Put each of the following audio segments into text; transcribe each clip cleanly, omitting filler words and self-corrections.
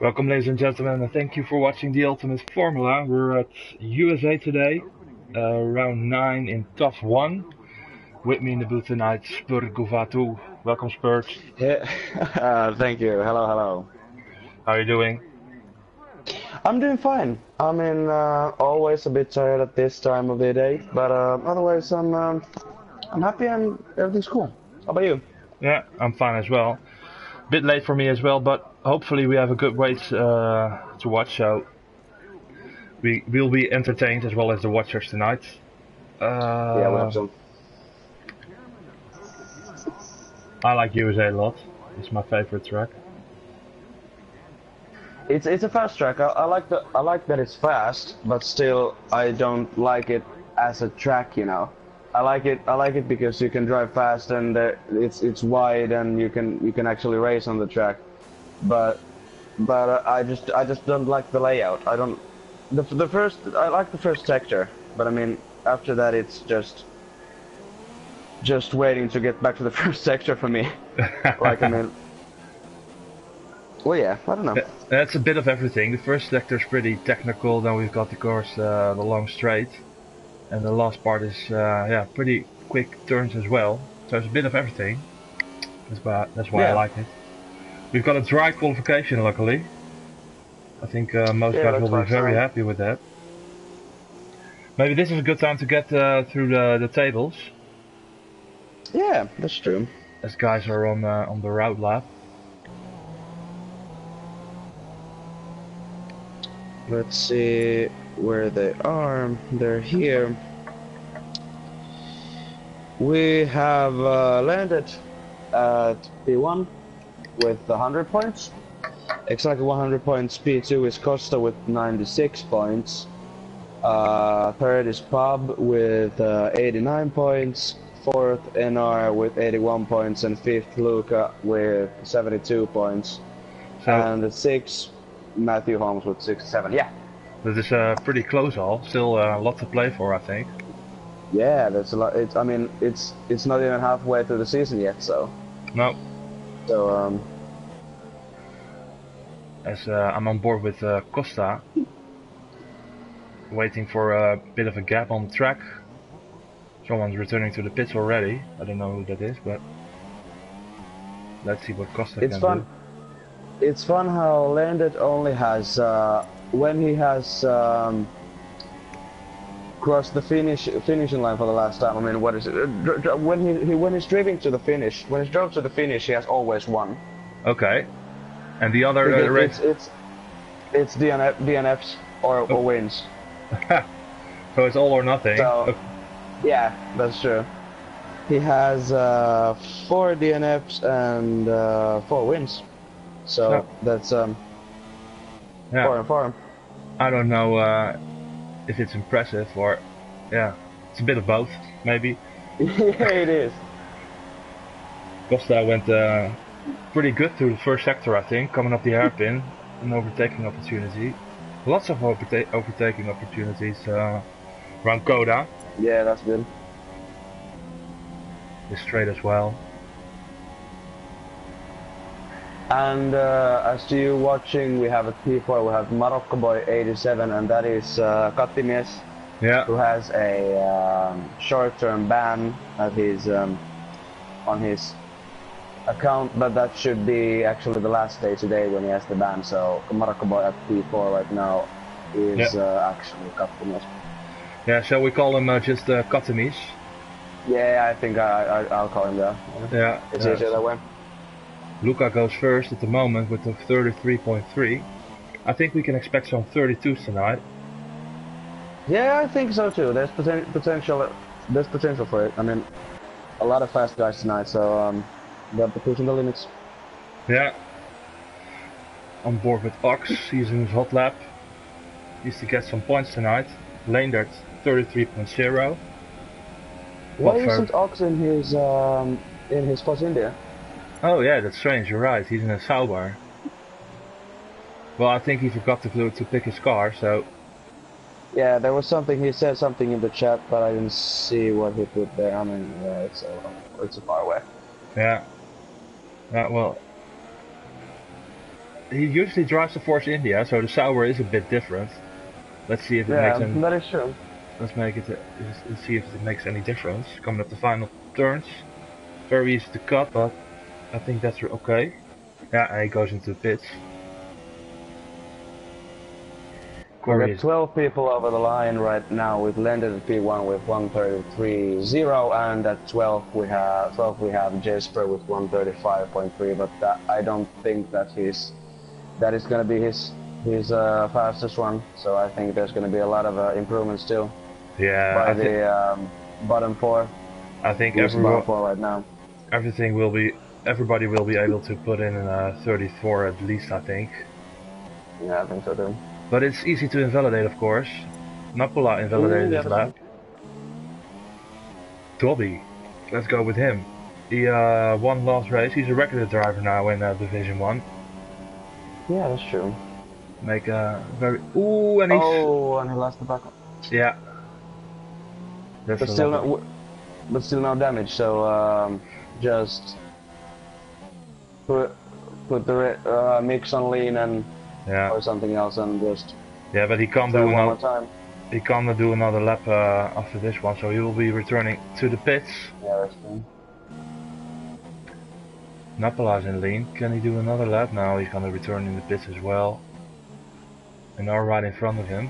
Welcome, ladies and gentlemen, and thank you for watching the Ultimate Formula. We're at USA today, round 9 in TUF 1. With me in the booth tonight, Spurt Guvatu. Welcome, Spurt. Yeah, thank you. Hello, hello. How are you doing? I'm doing fine. I mean, always a bit tired at this time of the day, but otherwise I'm happy and everything's cool. How about you? Yeah, I'm fine as well. Bit late for me as well, but hopefully we have a good race to watch, so we'll be entertained as well as the watchers tonight. Yeah, we have some. I like USA a lot. It's my favorite track. It's a fast track. I like that it's fast, but still I don't like it as a track. You know, I like it because you can drive fast and it's wide and you can actually race on the track. But I just don't like the layout. I don't. I like the first sector, but I mean after that it's just waiting to get back to the first sector for me. Like I mean. Well, yeah, I don't know. That's a bit of everything. The first sector is pretty technical, then we've got, of course, the long straight. And the last part is, yeah, pretty quick turns as well. So it's a bit of everything. That's why I like it. We've got a dry qualification, luckily. I think most guys will be very happy with that. Maybe this is a good time to get through the tables. Yeah, that's true. As guys are on the route lap. Let's see where they are. They're here. We have landed at P1 with 100 points. Exactly 100 points. P2 is Costa with 96 points. Third is Pub with 89 points. Fourth NR with 81 points. And fifth Luca with 72 points. So, and the sixth Matthew Holmes with 67. Yeah. That is pretty close all. Still a lot to play for, I think. Yeah, that's a lot. I mean, it's not even halfway through the season yet, so. No. So as I'm on board with Costa, waiting for a bit of a gap on the track. Someone's returning to the pits already. I don't know who that is, but let's see what Costa can do. It's fun how Landed only has, when he has crossed the finishing line for the last time. I mean, what is it? When he's driving to the finish, when he drove to the finish, he has always won. Okay. And the other race? It's DNFs or wins. So it's all or nothing. So, yeah, that's true. He has 4 DNFs and 4 wins. So that's yeah. For him. I don't know if it's impressive or yeah, it's a bit of both maybe. Yeah, it is. Costa went pretty good through the first sector, I think, coming up the hairpin, an overtaking opportunity. Lots of overtaking opportunities around Coda. Yeah, that's good. This straight as well. And as to you watching, we have a P4, we have Morocco Boy 87, and that is Kattimies, who has a short-term ban at his on his account, but that should be actually the last day today when he has the ban. So Morocco Boy at P4 right now is actually Kattimies. Yeah, shall we call him just Kattimies? Yeah, I think I'll call him that. Yeah, it's easier that way. Luca goes first at the moment with a 33.3. I think we can expect some 32s tonight. Yeah, I think so too. There's potential. There's potential for it. I mean, a lot of fast guys tonight, so they'll be pushing the limits. Yeah. On board with Ox, he's in his hot lap. Needs to get some points tonight. Leendert 33.0. Why What for? isn't Ox in his Force India? Oh yeah, that's strange. You're right. He's in a Sauber. Well, I think he forgot to pick his car. So Yeah, there was something. He said something in the chat, but I didn't see what he put there. I mean, yeah, it's a far away. yeah. Well, he usually drives the Force India, so the Sauber is a bit different. Let's see if it makes Yeah, any. that is true. Let's see if it makes any difference. Coming up the final turns. Very easy to cut, but I think that's okay. Yeah, and he goes into the pits. We Corey got is 12 people over the line right now with Lended at P1 with 133.0, and at 12 we have Jesper with 135.3. But I don't think that is going to be his fastest one. So I think there's going to be a lot of improvements still yeah. by the bottom four. I think Who's bottom four right now? everybody will be able to put in a 34 at least. I think. Yeah, I think so too. But it's easy to invalidate, of course. Napola invalidated Yeah, his lap. Dobby, let's go with him. He won last race. He's a regular driver now in Division 1. yeah, that's true. Make a very... Ooh, and he's... Oh, and he lost the backup. Yeah. That's But a still, lovely... but still no damage. So just put the mix on lean and Yeah. or something else and just Yeah, but he can't try do one more another... time. He can't do another lap after this one, so he will be returning to the pits. Yeah, that's true. Napola's in lean. Can he do another lap? No, he's gonna return in the pits as well. And are right in front of him.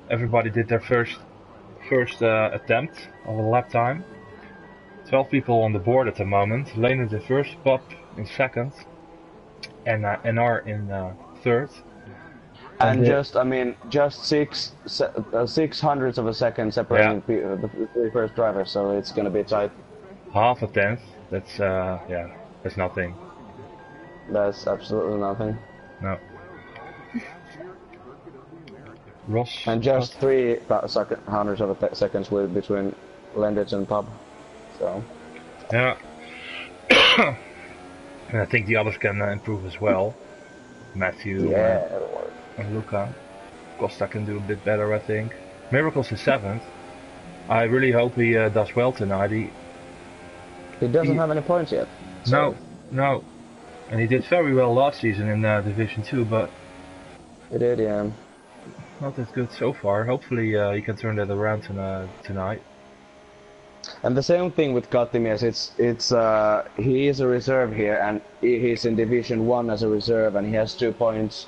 Everybody did their first attempt of a lap time. 12 people on the board at the moment. Lane the first, Pop in second, and NR in third. And just, I mean, just 600ths of a second separating the first driver, so it's gonna be tight. Half a tenth. That's yeah, that's nothing. That's absolutely nothing. No. Ross. And just 300ths of a seconds with between Lendage and Pub. So. Yeah. And I think the others can improve as well. Matthew and Luca. Costa can do a bit better, I think. Miracles is 7th. I really hope he does well tonight. He doesn't have any points yet. So. No. And he did very well last season in Division 2, but... He did, yeah. Not that good so far. Hopefully he can turn that around tonight. And the same thing with Katimias, he is a reserve here, and he's in Division 1 as a reserve, and he has 2 points,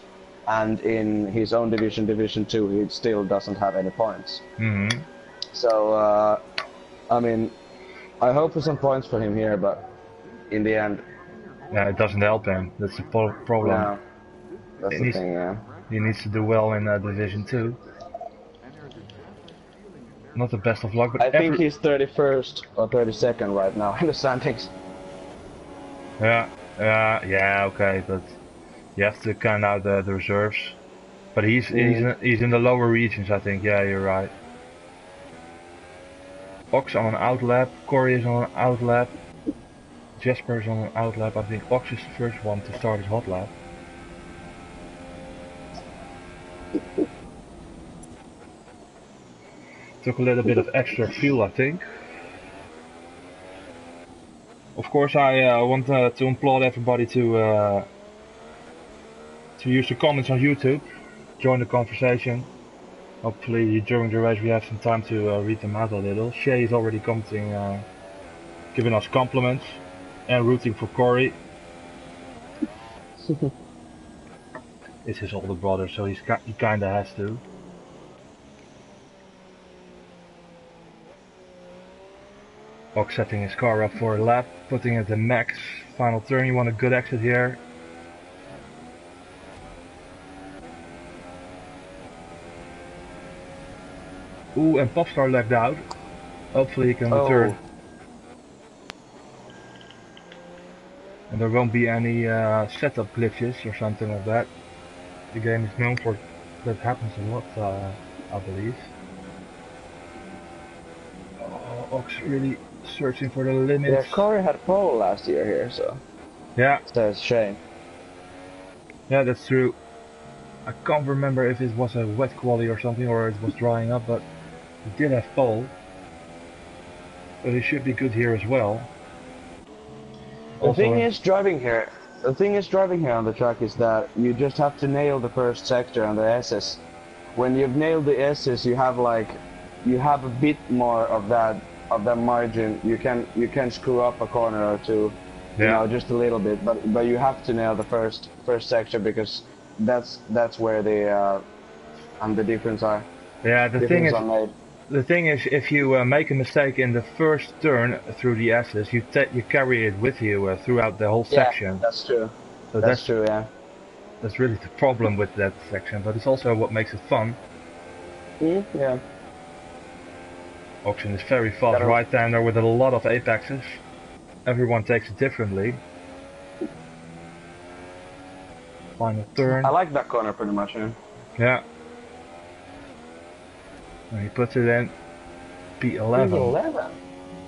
and in his own division, Division 2, he still doesn't have any points. Mm-hmm. So, I mean, I hope for some points for him here, but in the end... Yeah, it doesn't help him. That's the problem. No, that's the thing, yeah. He needs to do well in Division 2. Not the best of luck, but I think he's 31st or 32nd right now in the standings. Yeah, okay, but you have to count out the reserves. But he's in the lower regions, I think. Yeah, you're right. Ox on an out lap, Corey is on an out lap, Jesper is on an out lap. I think Ox is the first one to start his hot lap. Took a little bit of extra fuel, I think. Of course, I want to applaud everybody to use the comments on YouTube, join the conversation. Hopefully during the race we have some time to read them out a little. Shay is already commenting, giving us compliments and rooting for Corey. It's his older brother, so he kinda has to. Ox setting his car up for a lap, putting it at max. Final turn, you want a good exit here. Ooh, and Popstar lagged out. Hopefully he can return. Oh, And there won't be any setup glitches or something like that. The game is known for that happens a lot, I believe. Oh, Ox really searching for the yeah, limits. Corey had pole last year here, so Yeah, that's a shame. yeah, that's true. I can't remember if it was a wet quality or something, or it was drying up, but he did have pole. But he should be good here as well. The Also, thing is driving here. The thing is driving here on the track is that you just have to nail the first sector and the S's. When you've nailed the S's, you have a bit more of that margin. You can screw up a corner or two, you yeah, know, just a little bit. But you have to nail the first sector because that's where the difference are. yeah. Difference are made. The thing is, if you make a mistake in the first turn through the S's, you carry it with you throughout the whole Yeah, section. that's true. So That's true. Yeah. that's really the problem with that section, but it's also what makes it fun. Yeah. Auction is very fast Gotta- right-hander with a lot of apexes. Everyone takes it differently. Final turn. I like that corner pretty much. Yeah. Yeah. And he puts it in. P11. 11.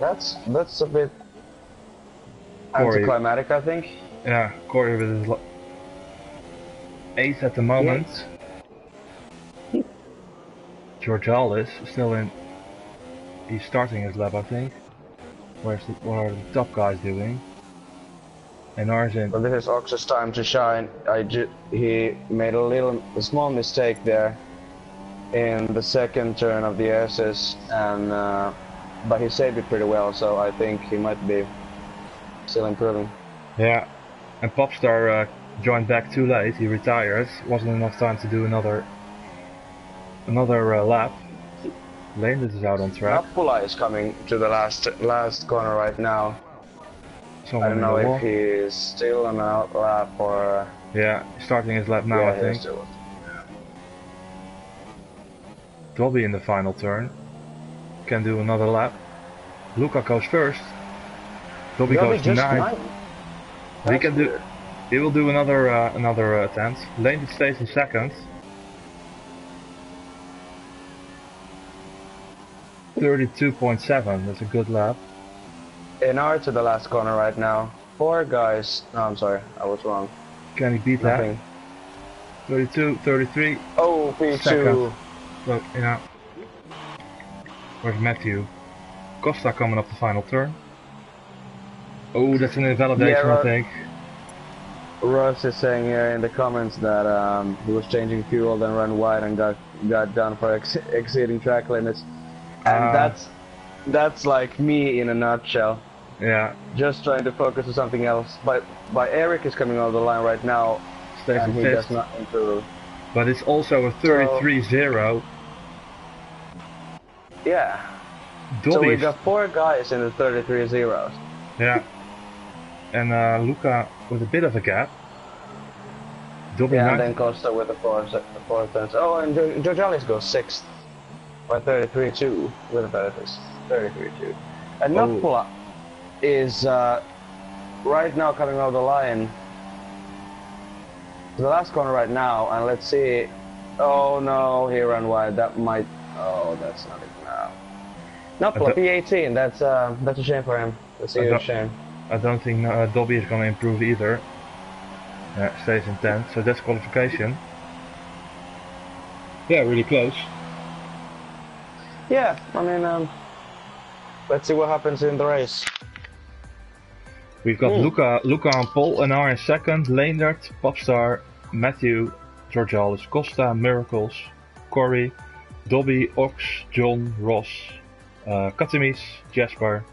That's a bit Corey. anticlimactic, I think. Yeah, Corey with his 8th at the moment. Georgalis still in. He's starting his lap, I think. What are the top guys doing? And Arjun. But this is Ox's time to shine. He made a small mistake there in the second turn of the SS, and but he saved it pretty well. So I think he might be still improving. Yeah, and Popstar joined back too late. He retired. Wasn't enough time to do another lap. Landis is out on track. Nappula is coming to the last corner right now. Someone I don't know if he's still on a lap or. Yeah, starting his lap now, Yeah, I think. still. Dobby in the final turn. Can do another lap. Luca goes first. Dobby goes just 9. He can do. He will do another attempt. Landis stays in second. 32.7, that's a good lap. In our to the last corner right now. 4 guys. No, I'm sorry, I was wrong. Can he beat Nothing. that? 32, 33. Oh, P2. Second. So, yeah. Where's Matthew? Costa coming up the final turn. Oh, that's an invalidation, I think. Russ is saying here in the comments that he was changing fuel, then ran wide and got done for exceeding track limits. And that's like me in a nutshell. Yeah. Just trying to focus on something else. But Eric is coming over the line right now, Stays and in he fifth. does not improve. But it's also a 33-0. Yeah. Dobby. So we got 4 guys in the 33 zeros. Yeah. And Luca with a bit of a gap. Dobby Yeah, not. and then Costa with the fourth turns. Oh, and Georgalis goes 6th. By 33-2 with the 33-2. And Nappula is right now coming over the line. The last corner right now, and let's see. Oh no, he ran wide. That might. Oh, that's not it now. Nappula P18. That's a shame for him. That's a huge shame. I don't think Dobby is going to improve either. Yeah, stays in 10th, so that's qualification. Yeah, really close. Yeah, I mean, let's see what happens in the race. We've got Luca on pole, Anar in second, Leendert, Popstar, Matthew, Georgalis, Costa, Miracles, Corey, Dobby, Ox, John, Ross, Katamis, Jasper,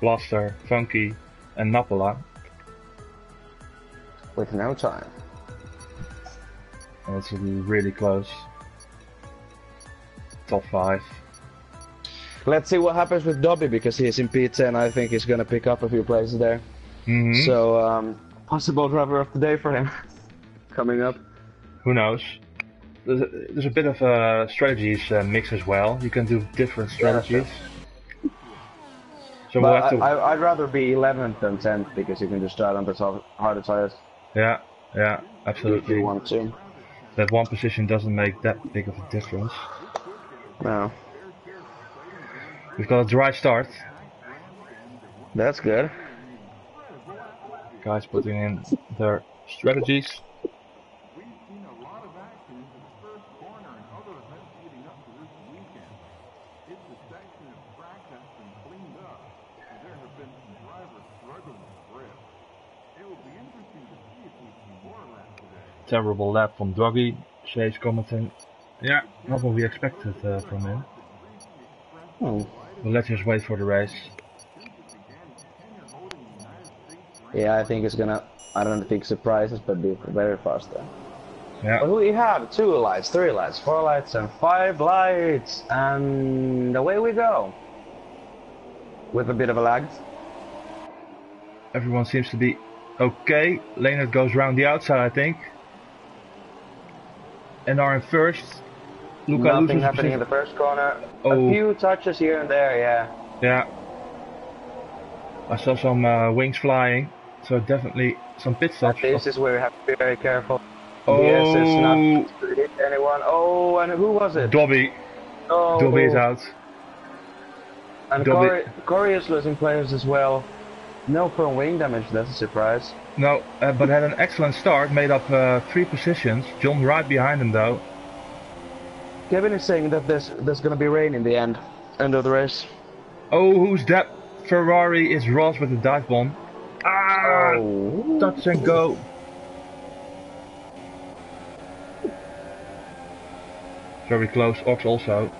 Blaster, Funky, and Nappula. With no time. And it's really close. Top 5. Let's see what happens with Dobby, because he's in P10. I think he's gonna pick up a few places there. Mm-hmm. So, possible driver of the day for him coming up. Who knows? there's a bit of a strategies mix as well. You can do different Yeah, that's true. strategies. So we'll have But to. I'd rather be 11th than 10th because you can just start on the harder tires Yeah, yeah, if you absolutely. want to. That one position doesn't make that big of a difference. No, We've got a dry start. that's good. Guys putting in their strategies. Terrible lap from Druggy. Chase commenting. Yeah, not what we expected from him. Hmm. But let's just wait for the race. Yeah, I think it's gonna, I don't think surprises, but be very fast there. Yeah. But we have 2 lights, 3 lights, 4 lights, and 5 lights, and away we go. With a bit of a lag. Everyone seems to be okay. Leonard goes round the outside, I think. And are in first. Luca Nothing loses happening position. in the first corner. Oh. A few touches here and there, yeah. Yeah. I saw some wings flying, so definitely some pit stops. This is where we have to be very careful. Oh. Yes, it's not to hit anyone. Oh, and who was it? Dobby. Oh. Dobby is out. And Corey is losing players as well. No firm wing damage, that's a surprise. No, but had an excellent start, made up 3 positions. John right behind him though. Kevin is saying that there's gonna be rain in the end of the race. Oh, who's that? Ferrari is Ross with the dive bomb. Ah! Oh. Touch and go. Very close. Ox also.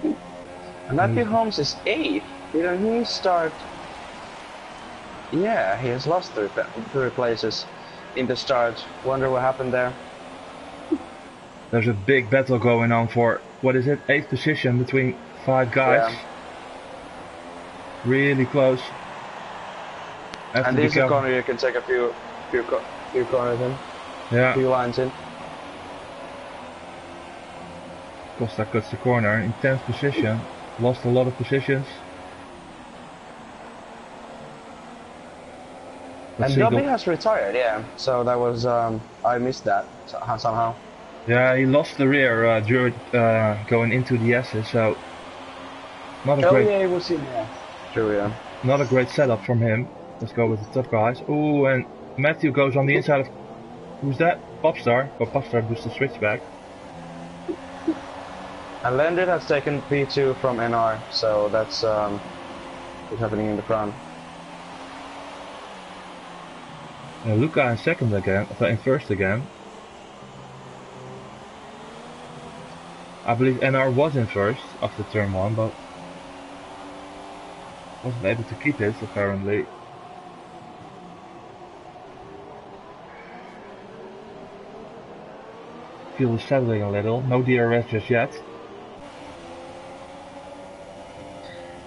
And Matthew Holmes is 8th. Didn't he start? Yeah, he has lost 3 places in the start. Wonder what happened there. There's a big battle going on for, what is it, 8th position between 5 guys. Yeah. Really close. And this is a corner you can take a few corners in. Yeah. A few lines in. Costa cuts the corner in 10th position. Lost a lot of positions. And Dobby has retired, yeah. So that was, I missed that somehow. Yeah, he lost the rear during going into the S's, so not a great. Yeah, he was in there. True, yeah. Not a great setup from him. Let's go with the top guys. Oh, and Matthew goes on the inside of. Who's that? Popstar. But Popstar does the switchback. And Landed has taken P2 from NR, so that's what's happening in the front. Luca in second again, in first again. I believe NR was in first after turn 1, but wasn't able to keep it apparently. Field is settling a little. No DRS just yet.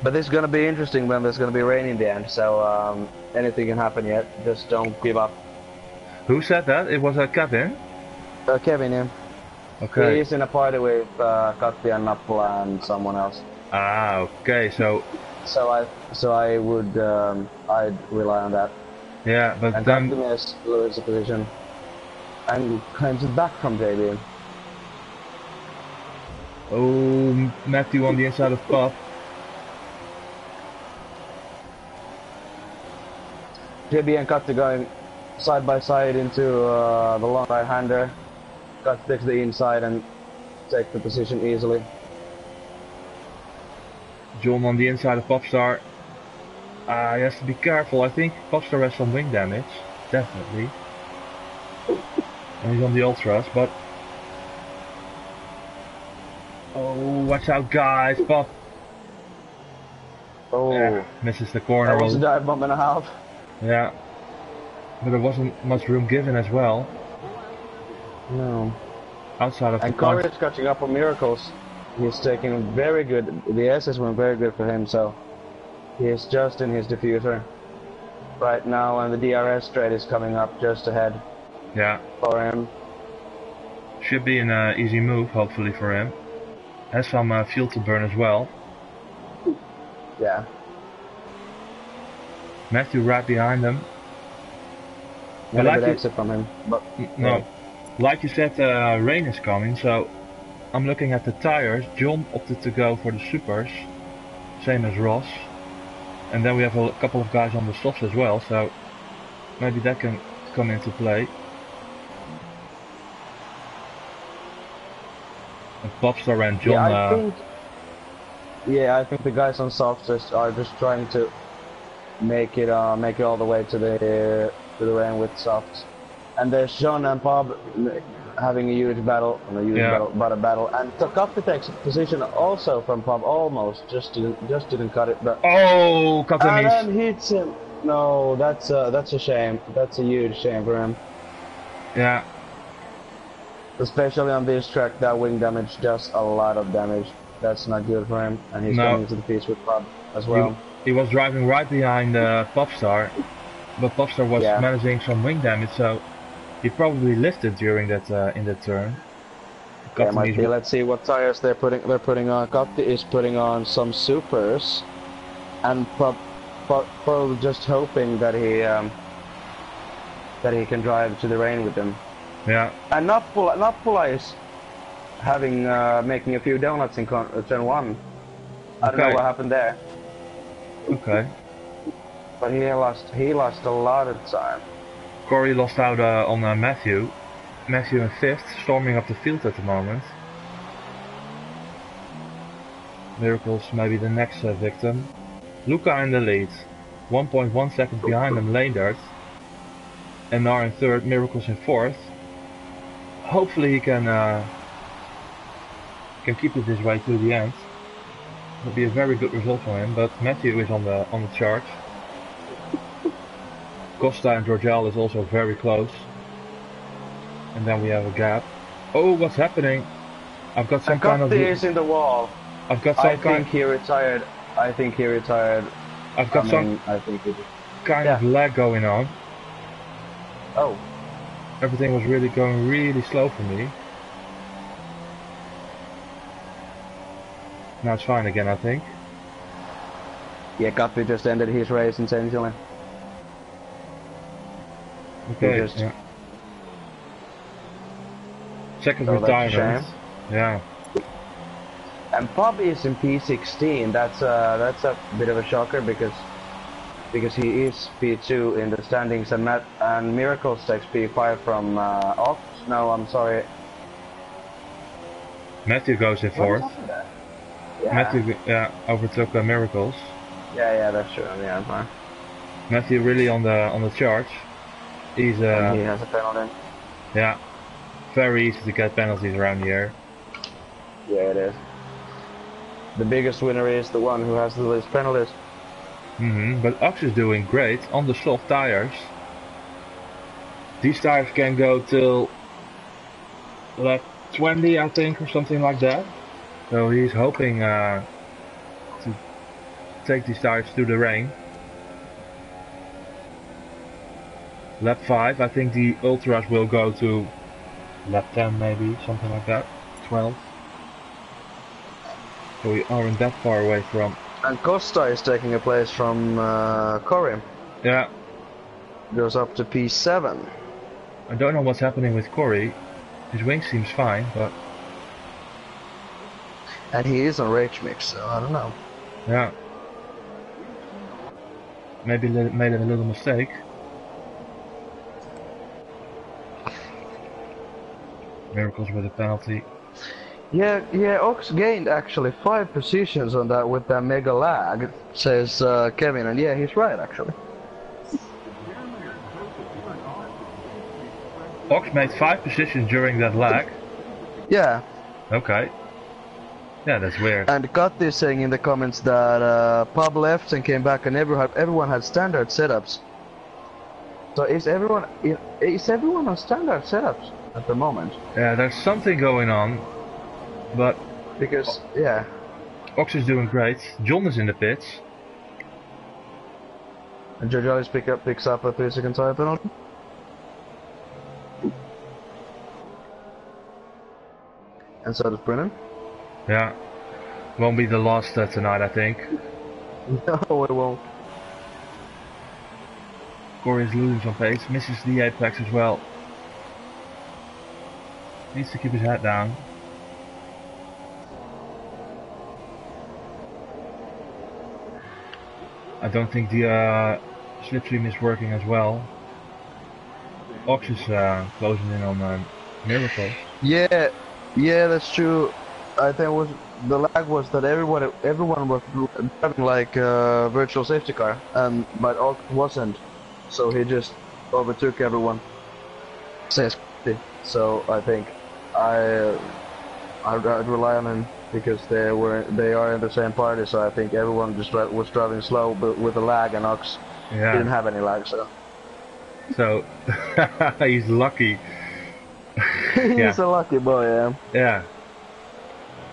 But this is gonna be interesting when there's gonna be rain in the end, so anything can happen yet. Just don't give up. Who said that? It was Kevin? Kevin, yeah. Okay. He's in a party with Katja and Nappula and someone else. Ah, okay, so... So I would, I'd rely on that. Yeah, but and then... Katja is loses a position. And claims it back from JB. Oh, Matthew on the inside of Puff. JB and Katja going side by side into the long right-hander. Katja takes the inside and take the position easily. John on the inside of Popstar. He has to be careful. I think Popstar has some wing damage. Definitely. And he's on the ultras, but... Oh, watch out guys, Pop! Oh, yeah, misses the corner. That was a dive bomb and a half. Yeah, but there wasn't much room given as well. No. Outside of and the Corey is catching up on Miracles. He's taking very good, the S's went very good for him, so he is just in his diffuser right now, and the DRS straight is coming up just ahead. Yeah. For him. Should be an easy move, hopefully for him. Has some fuel to burn as well. Yeah. Matthew right behind him. Not But a good exit from him. But no, like you said, rain is coming, so I'm looking at the tires. John opted to go for the supers, same as Ross. And then we have a couple of guys on the softs as well, so maybe that can come into play. And Popstar and John. I think the guys on softs are just trying to make it all the way to the rain with softs. And there's John and Bob having a huge battle, battle, and Takafi takes a position also from Bob, almost just didn't cut it, but cut him. And hits him. No, that's a shame. That's a huge shame for him. Yeah. Especially on this track, that wing damage does a lot of damage. That's not good for him, and he's coming to the piece with Bob as well. He was driving right behind Popstar, but Popstar was managing some wing damage, so he probably lifted during that in that turn. Yeah, might be. Let's see what tires they're putting on. Katti is putting on some supers, and probably just hoping that he can drive to the rain with them. Yeah. And Nappula is making a few donuts in turn 1. I don't know what happened there. Okay. But he lost a lot of time. Corey lost out on Matthew. Matthew in 5th, storming up the field at the moment. Miracles maybe the next victim. Luca in the lead. 1.1 seconds behind him, Leendert. And now in 3rd, Miracles in 4th. Hopefully he can keep it this way to the end. Would be a very good result for him, but Matthew is on the charge. Costa and Georgial is also very close. And then we have a gap. Oh, what's happening? I've got some kind of... is in the wall. I've got some I think he retired. I've got some kind of lag going on. Oh. Everything was really going really slow for me. Now it's fine again, I think. Yeah, Guppy just ended his race intentionally. Okay, yeah. Second retirement. Yeah. And Bob is in P16. That's a bit of a shocker because he is P2 in the standings, and Miracles takes P5 from Ox. No, I'm sorry. Matthew goes in 4th. Yeah. Matthew overtook Miracles. Yeah, that's true. Yeah, fine. Matthew really on the charge. He's he has a penalty. Yeah, very easy to get penalties around here. Yeah, it is. The biggest winner is the one who has the least penalties. But Ox is doing great on the soft tires. These tires can go till lap 20, I think, or something like that. So he's hoping to take these tires to the rain. Lap 5, I think the Ultras will go to lap 10 maybe, something like that. 12. So we aren't that far away from... And Costa is taking a place from Corey. Yeah. Goes up to P7. I don't know what's happening with Corey. His wing seems fine, but... And he is on Rage Mix, so I don't know. Yeah. Maybe made a little mistake. Miracles with a penalty. Yeah, Ox gained actually 5 positions on that with that mega lag, says Kevin, and yeah, he's right actually. Ox made 5 positions during that lag? Yeah. Okay. Yeah, that's weird. And Kat is saying in the comments that Pub left and came back and everyone had standard setups. So is everyone on standard setups at the moment? Yeah, there's something going on. But because yeah, Ox is doing great. John is in the pits. And Georgialis picks up a 3-second tire penalty. and so does Brennan. Yeah. Won't be the last tonight, I think. No, it won't. Corey is losing some pace, misses the apex as well. Needs to keep his head down. I don't think the slipstream is working as well. Ox is closing in on Miracle. Yeah, that's true. I think the lag was that everyone was driving like a virtual safety car, but Ox wasn't, so he just overtook everyone. So I think I'd rely on him because they are in the same party. So I think everyone just was driving slow, but with a lag, and Ox didn't have any lag. So he's lucky. He's a lucky boy, yeah. Yeah.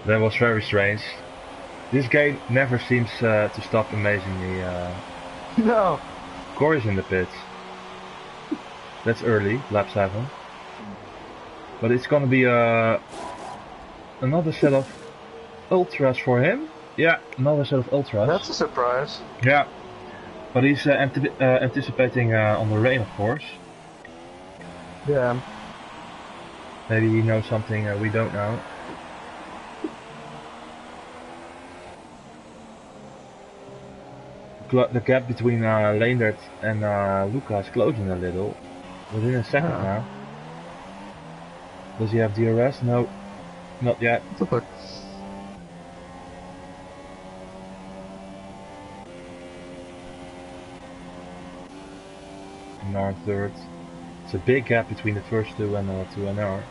That was very strange. This game never seems to stop amazingly. No. Corey's in the pits. That's early, lap 7. But it's gonna be another set of ultras for him. Yeah, another set of ultras. That's a surprise. Yeah. But he's anticipating on the rain, of course. Yeah. Maybe he knows something we don't know. The gap between Leendert and Luca is closing a little. Within a second now. Does he have DRS? No, not yet. NR third. It's a big gap between the first two and NR.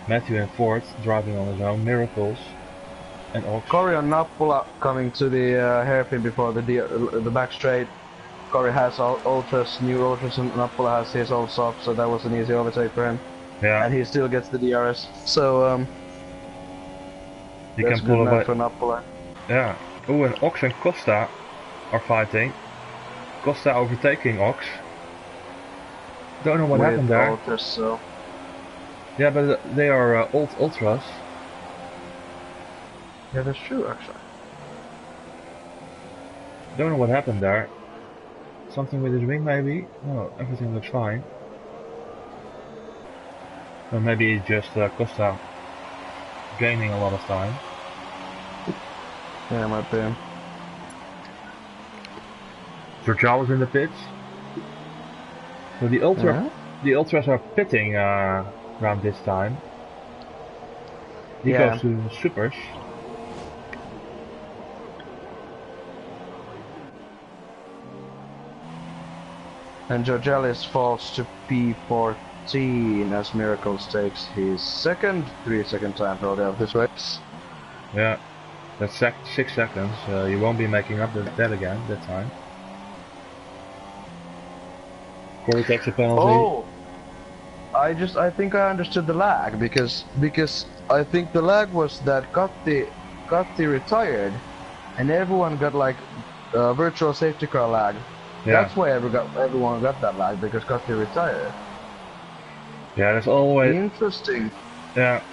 Matthew in fourth, driving on his own. Miracles and Ox. Corey and Nappula coming to the hairpin before the back straight. Corey has ultras, new ultras, and Nappula has his old soft, so that was an easy overtake for him. Yeah. And he still gets the DRS. So he can pull away for Nappula. Yeah. Oh, and Ox and Costa are fighting. Costa overtaking Ox. Don't know what happened there. Ultras, so. Yeah, but they are old ultras. Yeah, that's true, actually. Don't know what happened there. Something with his wing, maybe? No, everything looks fine. Or maybe just Costa gaining a lot of time. Yeah, might be. Georgial in the pits. So the ultras are pitting around this time. He goes to supers. And Georgelis falls to P14 as Miracles takes his second 3-second time penalty of this race. Yeah, that's 6 seconds. You won't be making up that again that time. Corey takes a penalty. Oh, I think I understood the lag because I think the lag was that Gatti retired, and everyone got like virtual safety car lag. Yeah. That's why everyone got that lag, because Gatti retired. Yeah, there's always interesting. Yeah,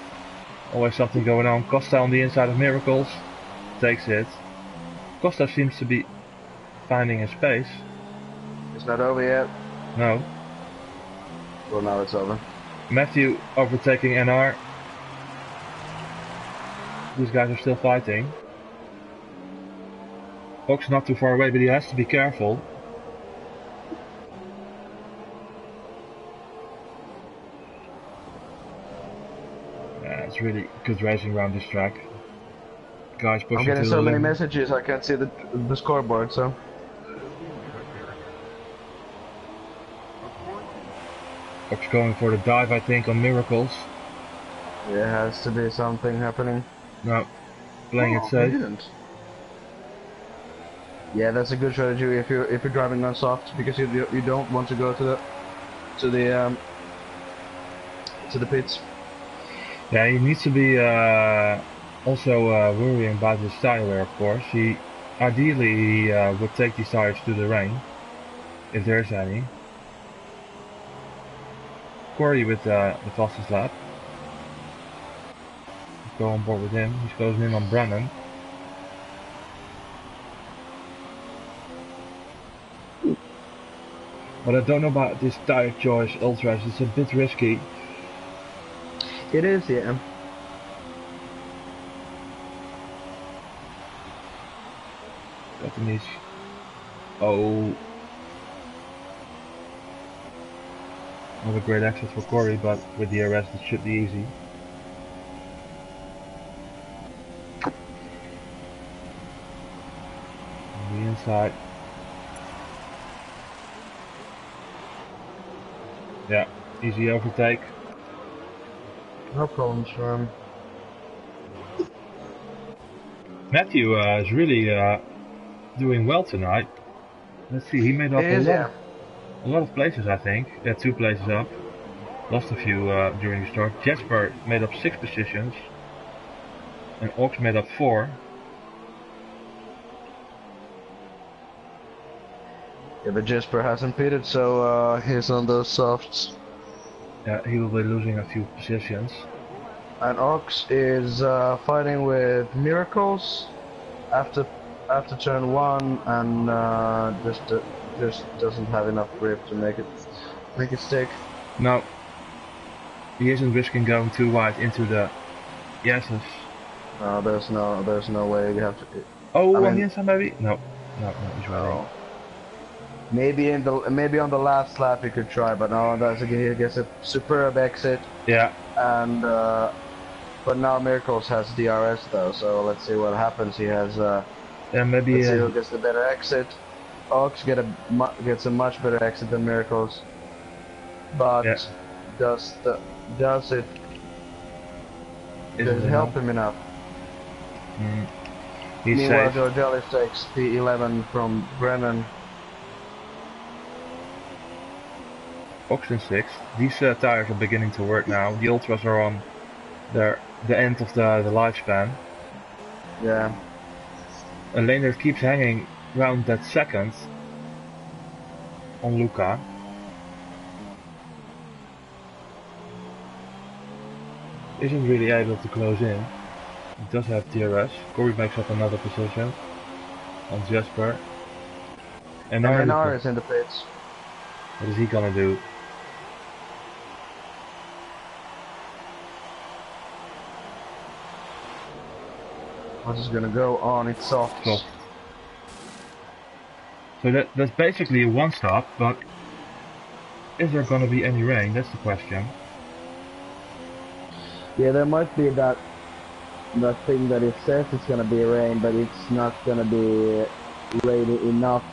always something going on. Costa on the inside of Miracles takes it. Costa seems to be finding his pace. It's not over yet. No. Well, now it's over. Matthew overtaking NR. These guys are still fighting. Ox not too far away, but he has to be careful. Yeah, it's really good racing around this track. Guys pushing. I'm getting so many messages I can't see the scoreboard, so. Ox going for the dive, I think, on Miracles. There has to be something happening. No, playing it safe. Yeah, that's a good strategy if you're driving on soft, because you don't want to go to the pits. Yeah, he needs to be also worrying about his tire wear, of course. Ideally would take these tires to the rain, if there's any. Corey with the fastest lap. go on board with him. He's closing in on Brennan. But I don't know about this tire choice ultras. It's a bit risky. It is, yeah. That needs. Oh. Not a great exit for Corey, but with the arrest it should be easy. On the inside. Yeah, easy overtake. No problems for him. Matthew is really doing well tonight. Let's see, he made up a lot of places, I think. Yeah, 2 places up. Lost a few during the start. Jesper made up 6 positions. And Ox made up 4. Yeah, but Jesper hasn't pitted, so he's on those softs. Yeah, he will be losing a few positions. And Ox is fighting with Miracles after turn 1, and just doesn't have enough grip to make it stick. No, he isn't risking going too wide into the yeses. No, there's no way you have to. Oh, on the inside maybe? No, he's right. Maybe on the last lap you could try, but no, he gets a superb exit. Yeah. And but now Miracles has DRS though, so let's see what happens. He has yeah, maybe let's see who gets the better exit. Ox gets a much better exit than Miracles, but yeah. does it help him enough? Meanwhile, Georgelis takes P11 from Brennan. Ox in 6th. These tires are beginning to work now. The ultras are on the end of the lifespan. Yeah. And Leonard keeps hanging around that second on Luca. Isn't really able to close in. He does have DRS. Corey makes up another position on Jesper. And NR is in the pits. What is he gonna do? What's just gonna go on its soft. So that's basically a one stop, but is there gonna be any rain? That's the question. Yeah, there might be that thing that it says it's gonna be rain, but it's not gonna be rainy enough.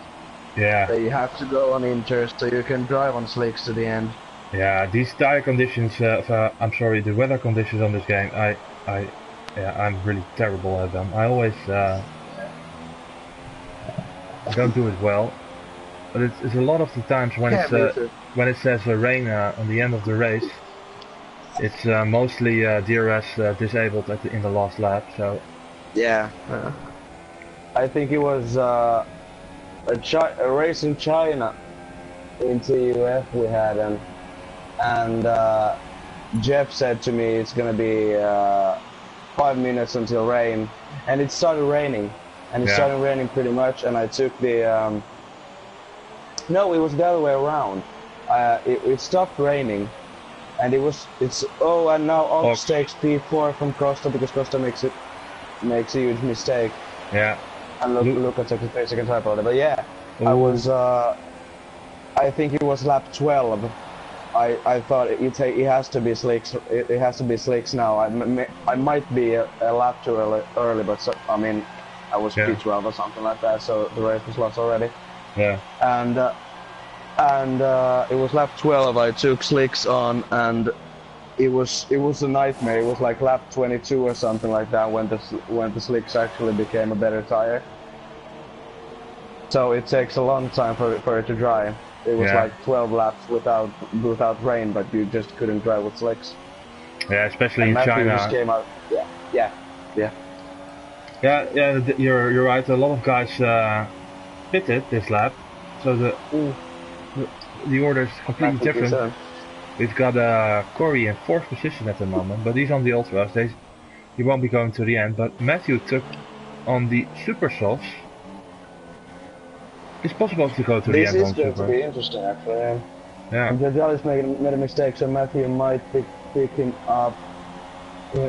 Yeah. So you have to go on inters so you can drive on slicks to the end. Yeah, these tire conditions, I'm sorry, the weather conditions on this game, I'm really terrible at them. I always don't do it well, but it's a lot of the times when when it says rain on the end of the race, it's mostly DRS disabled in the last lap. So yeah, I think it was a race in China in TUF we had, and Jeff said to me it's gonna be 5 minutes until rain, and it started raining, and it started raining pretty much, and I took the no, it was the other way around. It stopped raining, and and now Ox takes P4 from Costa because Costa makes a huge mistake. Yeah. And Luca took the second typo, but yeah, I think it was lap 12. I thought it has to be slicks. It has to be slicks now. I might be a lap too early, but I mean, I was P12 or something like that, so the race was lost already. Yeah. And it was lap 12. I took slicks on, and it was a nightmare. It was like lap 22 or something like that when the slicks actually became a better tire. So it takes a long time for it to dry. It was like 12 laps without rain, but you just couldn't drive with slicks. Yeah, especially in China. Just came out. Yeah. You're right. A lot of guys pitted this lap, so the order is completely different. So. We've got Corey in 4th position at the moment, but he's on the ultras. he won't be going to the end, but Matthew took on the super softs. It's possible to go to the This end is on going to super. be interesting, actually. Yeah. Jajalis made a mistake, so Matthew might pick him up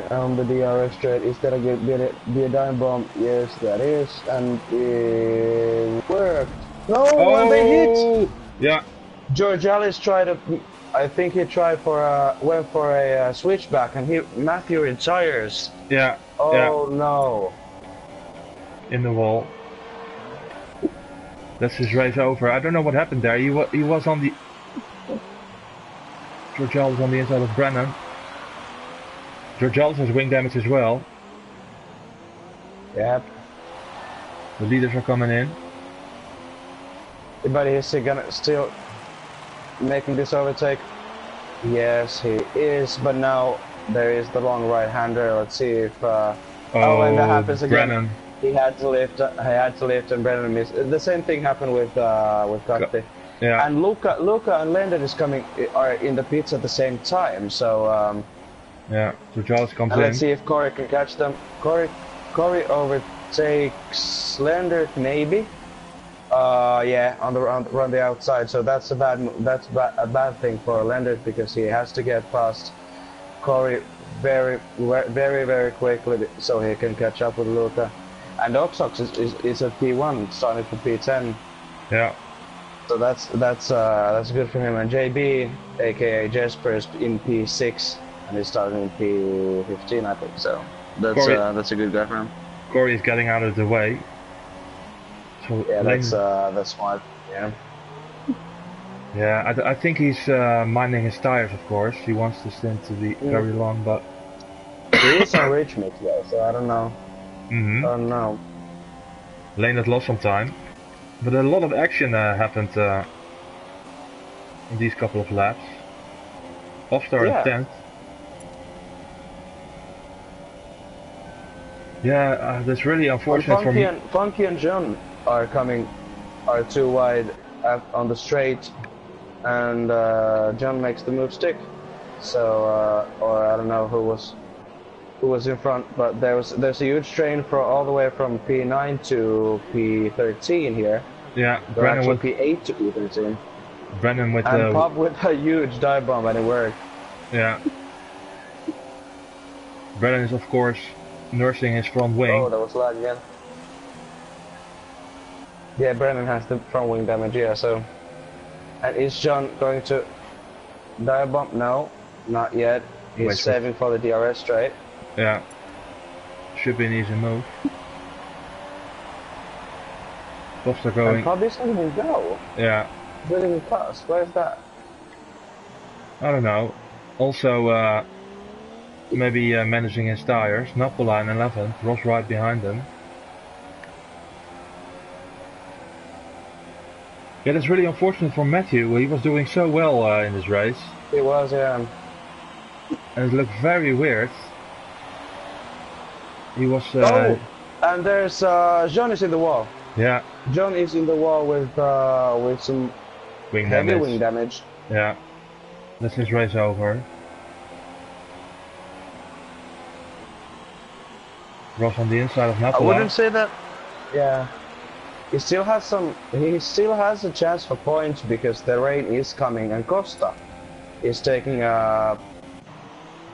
on the DRS straight. Is that a good be a dime bomb? Yes, that is, and it worked. No, and they hit. Oh! Yeah. George Ellis tried to. I think he tried for went for a switchback, and Matthew retires. Yeah. Oh yeah. no! In the wall. That's his race over. I don't know what happened there. He was on the. Georgial was on the inside of Brennan. Georgial has wing damage as well. Yep. The leaders are coming in. But he's gonna still making this overtake. Yes, he is. But now there is the long right-hander. Let's see if. And that happens again. Brennan. He had to lift. And Brennan missed. The same thing happened with Gatti. Yeah. And Luca and Lendon are in the pits at the same time. So. Yeah. So Charles comes in. Let's see if Corey can catch them. Corey overtakes Lender maybe. Yeah, on the outside. So that's a bad thing for Lender because he has to get past Corey very quickly so he can catch up with Luca. And Oxox is at P1 starting for P10. Yeah. So that's good for him. And JB, aka Jesper, is in P6 and he's starting in P15, I think. So that's a good guy for him. Corey is getting out of the way. So yeah, that's smart. Yeah. Yeah, I think he's minding his tires, of course. He wants the stint to be very long, but he is on rich mix though, so I don't know. I don't know. Lane had lost some time, but a lot of action happened in these couple of laps. Offstar in 10th. Yeah, that's really unfortunate for me. Funky and John are too wide on the straight, and John makes the move stick. So, or I don't know who was in front, but there's a huge strain for all the way from P9 to P13 here. Yeah, Brennan with P8 to P13. Brennan with and Pop with a huge dive bomb, and it worked. Yeah. Brennan is of course nursing his front wing. Oh, that was lag again. Yeah, Brennan has the front wing damage, yeah, so. And is John going to dive bomb? No, not yet. He's saving for the DRS straight. Yeah. Should be an easy move. Buffs are going. And Pop doesn't even go. Yeah. Building a cost. Where's that? I don't know. Also, maybe managing his tires. Napola in 11th, Ross right behind them. Yeah, that's really unfortunate for Matthew. He was doing so well in this race. He was, yeah. And it looked very weird. He was. Oh, and there's John is in the wall. Yeah. John is in the wall with some heavy wing damage. Yeah. That's his race over. Ross on the inside of Napola. I wouldn't say that. Yeah. He still has a chance for points because the rain is coming, and Costa is taking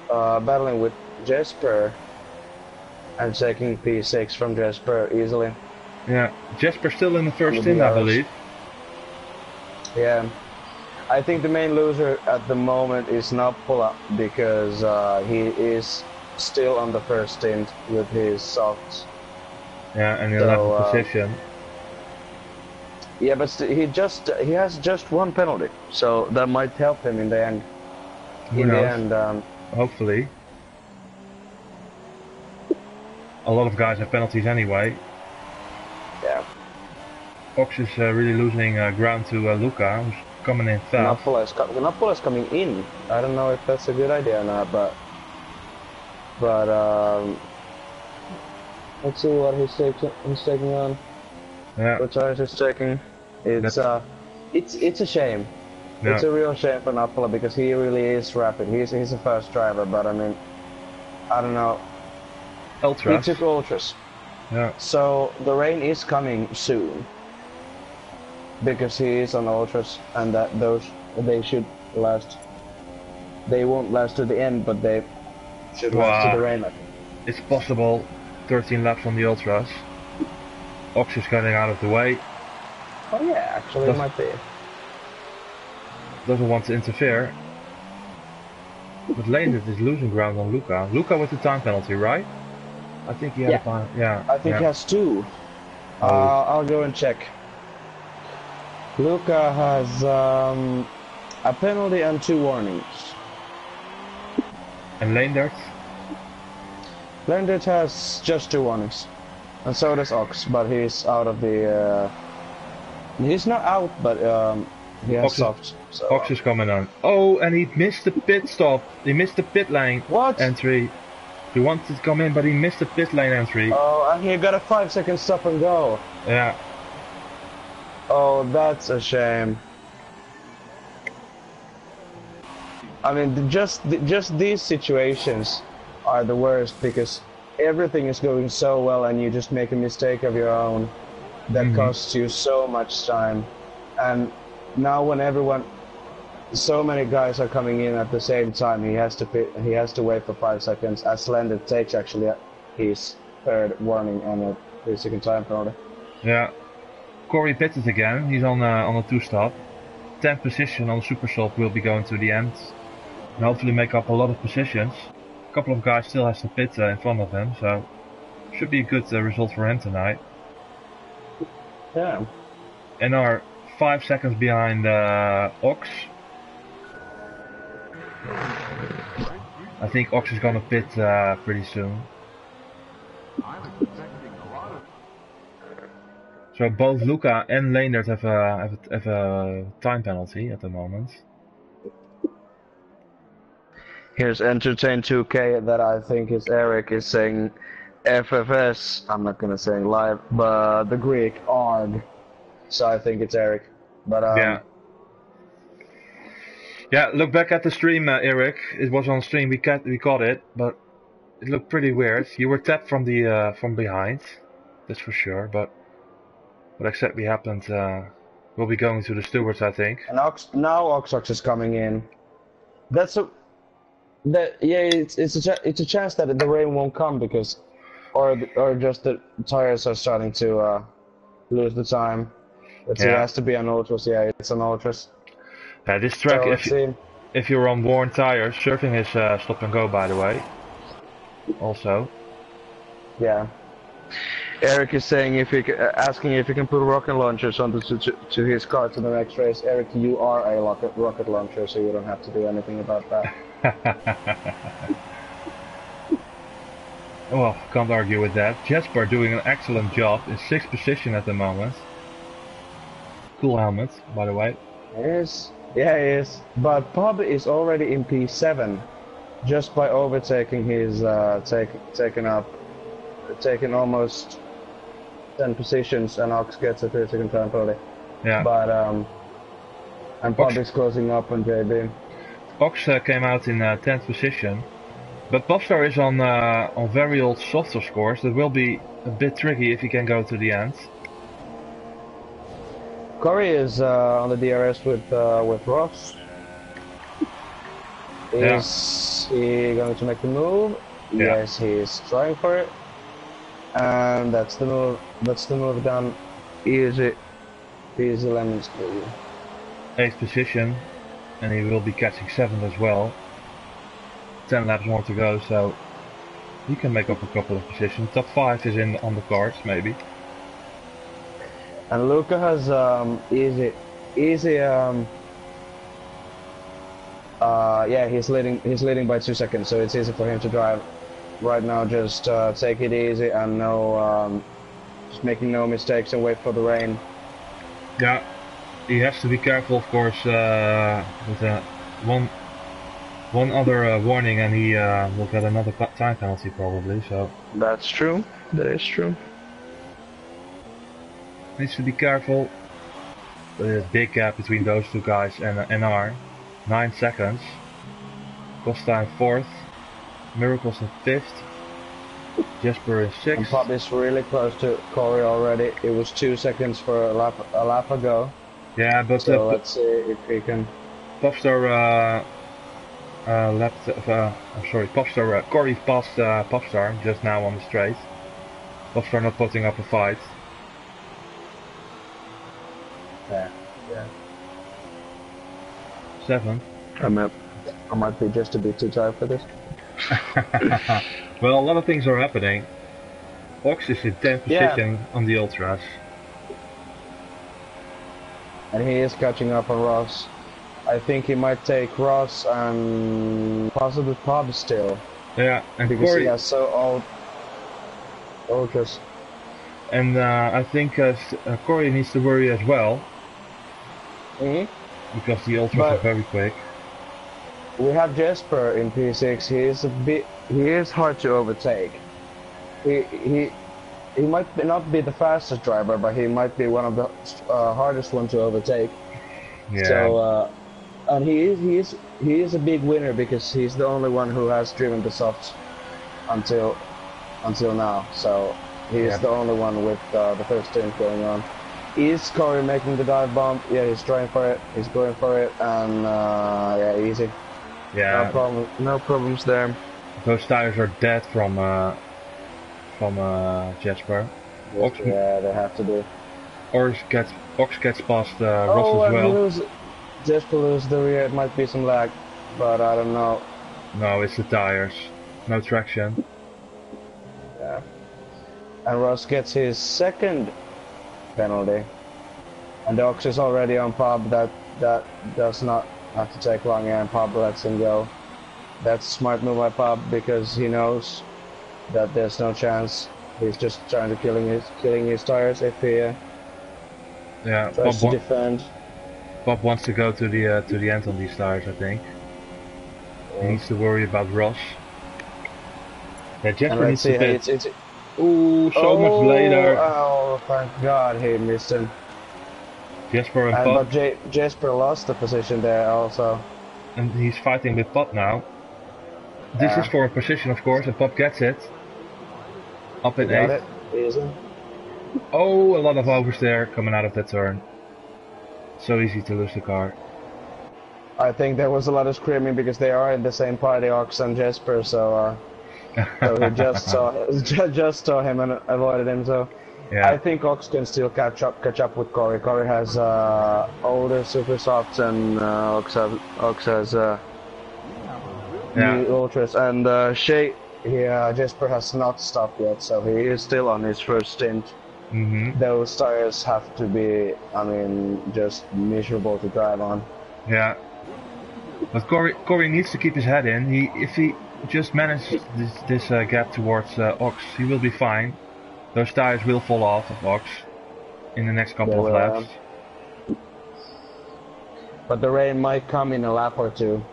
battling with Jesper and taking P6 from Jesper easily. Yeah, Jesper still in the first stint, I believe. Yeah, I think the main loser at the moment is Napola because he is still on the first stint with his softs. Yeah, and 11th position. Yeah, but he has just one penalty, so that might help him in the end. Hopefully. A lot of guys have penalties anyway. Yeah. Fox is really losing ground to Luca, who's coming in fast. Napola is coming in. I don't know if that's a good idea or not, but let's see what he's taking on. Yeah. What tires he's taking. It's a shame. Yeah. It's a real shame for Napola because he really is rapid. He's a fast driver, but I mean, I don't know. He Ultras. took ultras. Yeah. So the rain is coming soon. Because he is on ultras, and that they should last. They won't last to the end, but they should last to the Wow. rain. It's possible. 13 laps on the Ultras. Ox is getting out of the way. Oh yeah, actually it might be. Doesn't want to interfere. But Leendert is losing ground on Luca. Luca with the time penalty, right? I think he had a time. Yeah. I think he has 2. Oh. I'll go and check. Luca has a penalty and 2 warnings. And Leendert? Leendert has just 2 warnings. And so does Ox, but he's out of the... he's not out, but he has soft. So, Ox is coming on. Oh, and he missed the pit stop. He missed the pit lane entry. He wanted to come in, but he missed the pit lane entry. Oh, and he got a 5-second stop and go. Yeah. Oh, that's a shame. I mean, just these situations are the worst because everything is going so well and you just make a mistake of your own that costs you so much time. And now when so many guys are coming in at the same time, he has to wait for 5 seconds. As Leendert takes actually his 3rd warning and a 3-second time penalty. Yeah. Corey pitted again. He's on a 2-stop. 10th position on the Super Salt will be going to the end. And hopefully make up a lot of positions. A couple of guys still has to pit in front of him, so should be a good result for him tonight. Yeah. And are 5 seconds behind Ox. I think Ox is gonna pit pretty soon. So both Luca and Leendert have a time penalty at the moment. Here's Entertain 2K that I think is Eric is saying FFS. I'm not gonna say live, but the Greek ARG. So I think it's Eric. But yeah. Yeah, look back at the stream, Eric. It was on stream. We caught it, but it looked pretty weird. You were tapped from the from behind, that's for sure. But what exactly happened? We'll be going to the stewards, I think. And now Ox is coming in. It's a chance that the rain won't come because, or just the tires are starting to lose the time. It has to be an ultras. Yeah, it's an ultras. Yeah, this track, so if you're on worn tires, surfing is stop and go, by the way. Also. Yeah. Eric is saying asking if he can put rocket launchers onto to his car to the next race. Eric, you are a rocket launcher, so you don't have to do anything about that. Well, can't argue with that. Jesper doing an excellent job in 6th position at the moment. Cool helmet, by the way. Yes. Yeah, he is. But Bob is already in P7, just by overtaking his taking almost 10 positions, and Ox gets a 3-second time penalty. Yeah. But and Bob is closing up on JB. Ox came out in 10th position, but Bobstar is on very old softer scores. That will be a bit tricky if he can go to the end. Corey is on the DRS with Ross. Is he going to make the move? Yeah. Yes, he is trying for it. And that's the move. That's the move done. Easy lemon squeeze. 8th position, and he will be catching 7th as well. 10 laps more to go, so he can make up a couple of positions. Top 5 is on the cards, maybe. And Luca has easy. Yeah, he's leading by 2 seconds, so it's easy for him to drive. Right now, just take it easy and just making no mistakes and wait for the rain. Yeah, he has to be careful, of course, with one other warning, and he will get another time penalty probably. So that's true. That is true. Needs to be careful. There's a big gap between those two guys and NR. 9 seconds. Costain 4th. Miracles in 5th. Jesper is And 6th. Pop is really close to Corey already. It was 2 seconds for a lap ago. Yeah, but So let's see if we can. Popstar left. I'm sorry, Popstar. Corey passed Popstar just now on the straight. Popstar not putting up a fight. Yeah. 7th. I might be just a bit too tired for this. Well, a lot of things are happening. Ox is in 10th position on the ultras. And he is catching up on Ross. I think he might take Ross and possibly Pop still. Yeah, and because Corey. he has so old ultras. And I think Corey needs to worry as well. Because the ultras are very quick. We have Jesper in P6. He is hard to overtake. He might not be the fastest driver, but he might be one of the hardest one to overtake. Yeah. So and he is a big winner because he's the only one who has driven the softs until now. So he is the only one with the first stint going on. Is Corey making the dive bomb? Yeah, he's trying for it. He's going for it, and yeah, easy. Yeah. No problems there. Those tires are dead from Jesper. Ox, yeah, they have to do. Ox gets past Ross as well. Jesper loses the rear. It might be some lag, but I don't know. No, it's the tires. No traction. Yeah. And Ross gets his second penalty. And Ox is already on Pub. That does not have to take long, and Pub lets him go. That's a smart move by Pub because he knows that there's no chance. He's just trying to killing his tires if he tries to defend. Bob wants to go to the end on these tires, I think. Yeah. He needs to worry about Ross. Yeah, Jesper needs to pit. Ooh, so much later. Oh, thank God he missed him. Jesper and Bob. But Jesper lost the position there also. And he's fighting with Bob now. This is for a position, of course, and Bob gets it. Up in 8th. Easy. Oh, a lot of overs there coming out of that turn. So easy to lose the car. I think there was a lot of screaming because they are in the same party, Ox and Jesper, so he just saw him and avoided him. So yeah. I think Ox can still catch up with Corey. Corey has older super softs, and Ox has new ultras, and Jesper has not stopped yet, so he is still on his first stint. Those tires have to be, I mean, just miserable to drive on. Yeah. But Corey needs to keep his head in. If he just manages this gap towards Ox, he will be fine. Those tires will fall off of Ox in the next couple of laps. But the rain might come in a lap or two.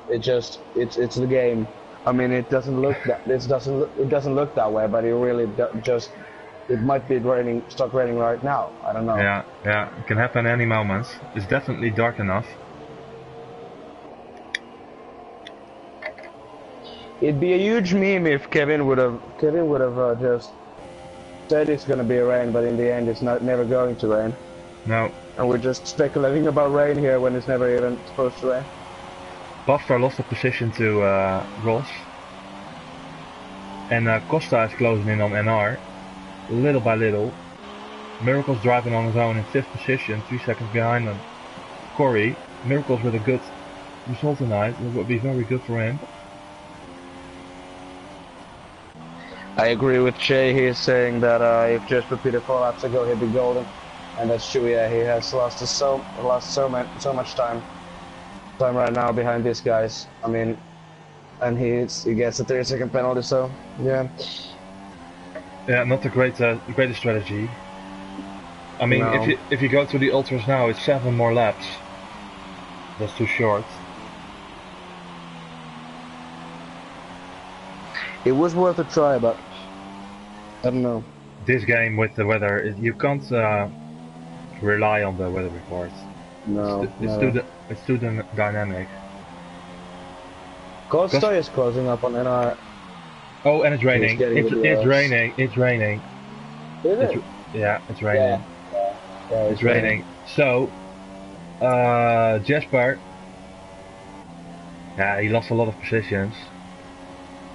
It's the game. I mean, it doesn't look that way, but it really it might be start raining right now. I don't know. Yeah, it can happen any moment. It's definitely dark enough. It'd be a huge meme if Kevin would have just said it's gonna be rain, but in the end it's never going to rain. No. And we're just speculating about rain here when it's never even supposed to rain. Baftar lost the position to Ross. And Costa is closing in on NR. Little by little. Miracle's driving on his own in 5th position, 3 seconds behind him. Corey, Miracle's with a good result tonight. It would be very good for him. I agree with Shay. He's saying that if just repeated 4 laps ago, he'd be golden, and that's true. Yeah, he has lost so much time right now behind these guys. I mean, and he gets a 30-second penalty. So yeah. Yeah, not the greatest strategy. I mean, no. if you go to the ultras now, it's 7 more laps. That's too short. It was worth a try, but I don't know. This game with the weather, you can't rely on the weather reports. No, it's too dynamic. Costa is closing up on NR. Oh, and it's He's raining. getting It's the it's DRS. raining. It's raining. Is It's it? yeah, it's Yeah. raining. Yeah, It's raining. So, Jasper. Yeah, he lost a lot of positions.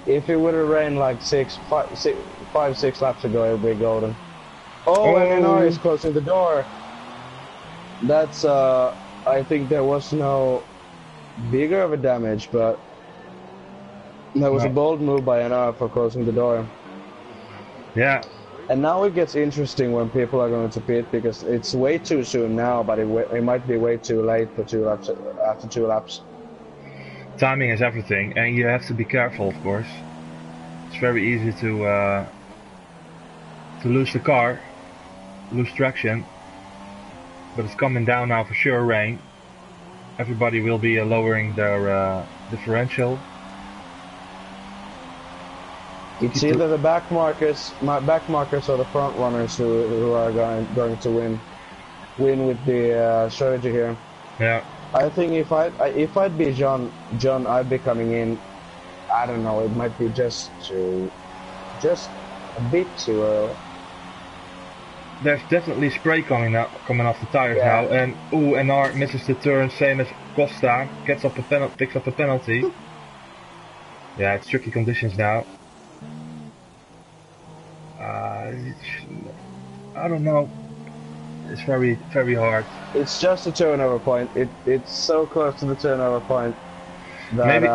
If it would have rained like 5, 6 laps ago, it would be golden. Oh, and NR is Oh, closing the door. That's I think there was no bigger of a damage, but that was a no. bold move by NR for closing the door. Yeah, And now it gets interesting when people are going to pit because it's way too soon now, but it might be way too late for 2 laps after 2 laps. timing is everything, and you have to be careful, of course. It's very easy to lose the car, lose traction. But it's coming down now for sure, rain. Everybody will be lowering their differential. It's either the back markers or the front runners who are going to win with the strategy here. Yeah. I think if I'd be John, I'd be coming in. I don't know. It might be just a bit too early. There's definitely spray coming off the tires now, and NR misses the turn, same as Costa, picks up the penalty. Yeah, it's tricky conditions now. I don't know. It's very, very hard. It's just a turnover point. It's so close to the turnover point that Maybe,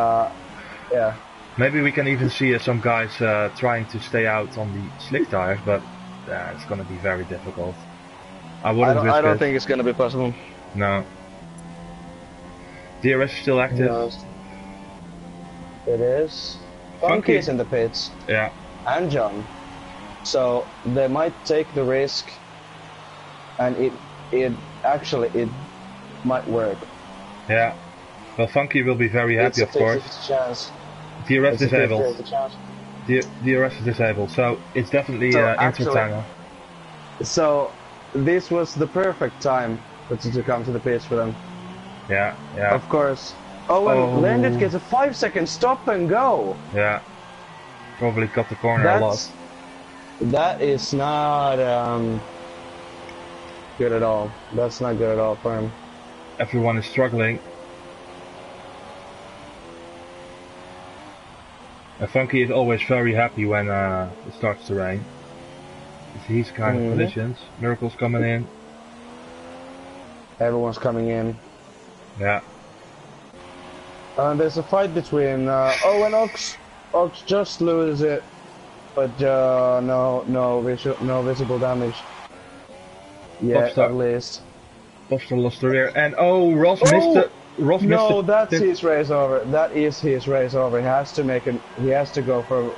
yeah. maybe we can even see some guys trying to stay out on the slick tires, but it's going to be very difficult. I don't think it's going to be possible. No. DRS is still active. No. It is. Funky is in the pits. Yeah. And John. So they might take the risk, and it actually might work. Yeah. Well, Funky will be very happy, of course. Chance. DRS disabled. DRS is disabled, so it's definitely inter-timer. So this was the perfect time to come to the pits for them. Yeah, yeah. Of course. Oh, and Landit gets a 5-second stop and go. Yeah. Probably cut the corner a lot. That is not good at all. That's not good at all for him. Everyone is struggling. And Funky is always very happy when it starts to rain. It's these kind of conditions. Miracle's coming in. Everyone's coming in. Yeah. There's a fight between and Ox. Ox just loses it, but no visible damage. Yeah, Popstar. at least. Popstar lost the rear, and Ross missed it. Ross missed it. That's his race over. That is his race over. He has to go for